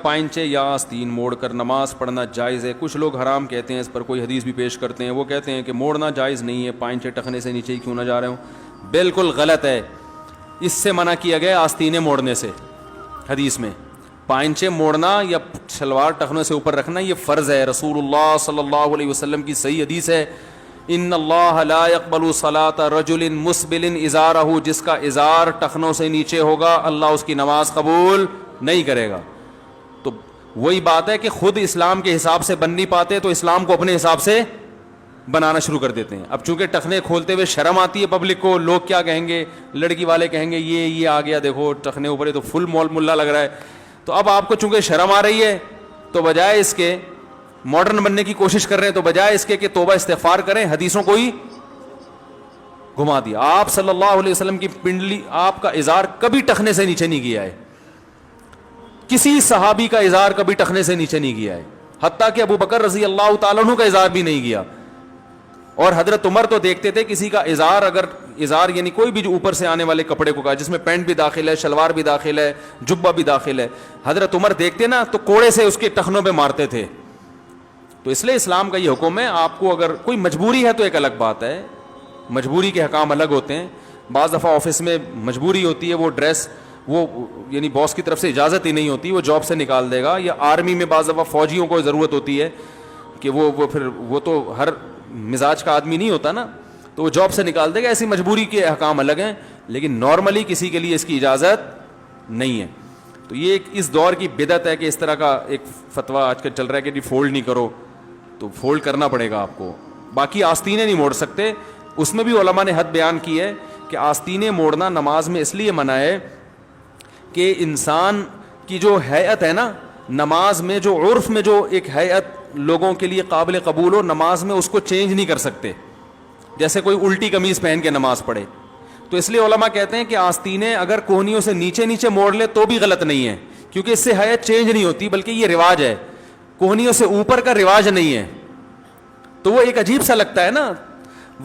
پائنچے یا آستین موڑ کر نماز پڑھنا جائز ہے؟ کچھ لوگ حرام کہتے ہیں، اس پر کوئی حدیث بھی پیش کرتے ہیں. وہ کہتے ہیں کہ موڑنا جائز نہیں ہے، پائنچے ٹخنے سے نیچے ہی کیوں نہ جا رہے ہوں. بالکل غلط ہے. اس سے منع کیا گیا آستینیں موڑنے سے حدیث میں. پائنچے موڑنا یا شلوار ٹخنوں سے اوپر رکھنا یہ فرض ہے. رسول اللہ صلی اللہ علیہ وسلم کی صحیح حدیث ہے، ان اللہ لا يقبل صلاة رجل مسبل ازارہ، جس کا ازار ٹخنوں سے نیچے ہوگا اللہ اس کی نماز قبول نہیں کرے گا. تو وہی بات ہے کہ خود اسلام کے حساب سے بن نہیں پاتے تو اسلام کو اپنے حساب سے بنانا شروع کر دیتے ہیں. اب چونکہ ٹخنے کھولتے ہوئے شرم آتی ہے پبلک کو، لوگ کیا کہیں گے، لڑکی والے کہیں گے یہ آ گیا دیکھو ٹخنے اوپر تو فل مول ملا لگ رہا ہے. تو اب آپ کو چونکہ شرم آ رہی ہے تو بجائے اس کے ماڈرن بننے کی کوشش کر رہے ہیں، تو بجائے اس کے کہ توبہ استغفار کریں حدیثوں کو ہی گھما دیا. آپ صلی اللہ علیہ وسلم کی پنڈلی، آپ کا ازار کبھی ٹخنے سے نیچے نہیں گیا ہے. کسی صحابی کا ازار کبھی ٹخنے سے نیچے نہیں گیا ہے، حتیٰ کہ ابو بکر رضی اللہ تعالیٰ عنہ کا ازار بھی نہیں گیا. اور حضرت عمر تو دیکھتے تھے کسی کا ازار، اگر ازار یعنی کوئی بھی جو اوپر سے آنے والے کپڑے کو کہا جس میں پینٹ بھی داخل ہے، شلوار بھی داخل ہے، جبہ بھی داخل ہے، حضرت عمر دیکھتے نا تو کوڑے سے اس کے ٹخنوں پہ مارتے تھے. تو اس لیے اسلام کا یہ حکم ہے. آپ کو اگر کوئی مجبوری ہے تو ایک الگ بات ہے، مجبوری کے حکام الگ ہوتے ہیں. بعض دفعہ آفس میں مجبوری ہوتی ہے، وہ ڈریس وہ یعنی باس کی طرف سے اجازت ہی نہیں ہوتی، وہ جاب سے نکال دے گا. یا آرمی میں بعض دفعہ فوجیوں کو ضرورت ہوتی ہے کہ وہ تو ہر مزاج کا آدمی نہیں ہوتا نا، تو وہ جاب سے نکال دے گا. ایسی مجبوری کے احکام الگ ہیں، لیکن نارملی کسی کے لیے اس کی اجازت نہیں ہے. تو یہ ایک اس دور کی بدعت ہے کہ اس طرح کا ایک فتویٰ آج کل چل رہا ہے کہ فولڈ نہیں کرو، تو فولڈ کرنا پڑے گا آپ کو. باقی آستینیں نہیں موڑ سکتے. اس میں بھی علماء نے حد بیان کی ہے کہ آستینیں موڑنا نماز میں اس لیے منع ہے کہ انسان کی جو ہیئت ہے نا، نماز میں جو عرف میں جو ایک ہیئت لوگوں کے لیے قابل قبول ہو، نماز میں اس کو چینج نہیں کر سکتے. جیسے کوئی الٹی قمیض پہن کے نماز پڑھے، تو اس لیے علماء کہتے ہیں کہ آستینیں اگر کوہنیوں سے نیچے نیچے موڑ لے تو بھی غلط نہیں ہے، کیونکہ اس سے ہیئت چینج نہیں ہوتی، بلکہ یہ رواج ہے. کوہنیوں سے اوپر کا رواج نہیں ہے، تو وہ ایک عجیب سا لگتا ہے نا.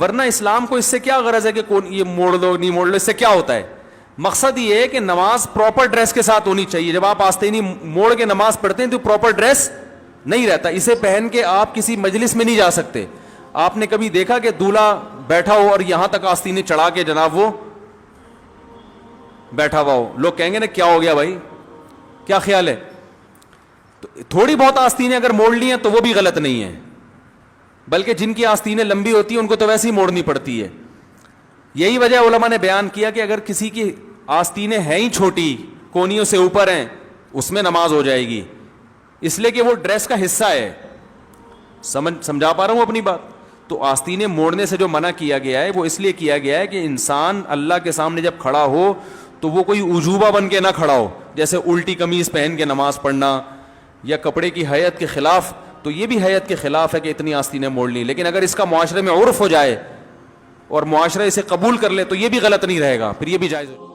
ورنہ اسلام کو اس سے کیا غرض ہے کہ یہ موڑ لو نہیں موڑ لو، اس سے کیا ہوتا ہے؟ مقصد یہ ہے کہ نماز پراپر ڈریس کے ساتھ ہونی چاہیے. جب آپ آستینی موڑ کے نماز پڑھتے ہیں تو پراپر ڈریس نہیں رہتا. اسے پہن کے آپ کسی مجلس میں نہیں جا سکتے. آپ نے کبھی دیکھا کہ دولہا بیٹھا ہو اور یہاں تک آستینیں چڑھا کے جناب وہ بیٹھا ہوا ہو؟ لوگ کہیں گے نا کیا ہو گیا بھائی، کیا خیال ہے؟ تو تھوڑی بہت آستینیں اگر موڑ لی ہیں تو وہ بھی غلط نہیں ہے، بلکہ جن کی آستینیں لمبی ہوتی ہیں ان کو تو ویسے ہی موڑنی پڑتی ہے. یہی وجہ علماء نے بیان کیا کہ اگر کسی کی آستینیں ہیں ہی چھوٹی، کونیوں سے اوپر ہیں، اس میں نماز ہو جائے گی، اس لیے کہ وہ ڈریس کا حصہ ہے. سمجھا پا رہا ہوں اپنی بات؟ تو آستینیں موڑنے سے جو منع کیا گیا ہے وہ اس لیے کیا گیا ہے کہ انسان اللہ کے سامنے جب کھڑا ہو تو وہ کوئی عجوبہ بن کے نہ کھڑا ہو، جیسے الٹی قمیض پہن کے نماز پڑھنا یا کپڑے کی حیت کے خلاف. تو یہ بھی حیت کے خلاف ہے کہ اتنی آستینیں موڑ لی. لیکن اگر اس کا معاشرے میں عرف ہو جائے اور معاشرہ اسے قبول کر لے تو یہ بھی غلط نہیں رہے گا، پھر یہ بھی جائز ہو.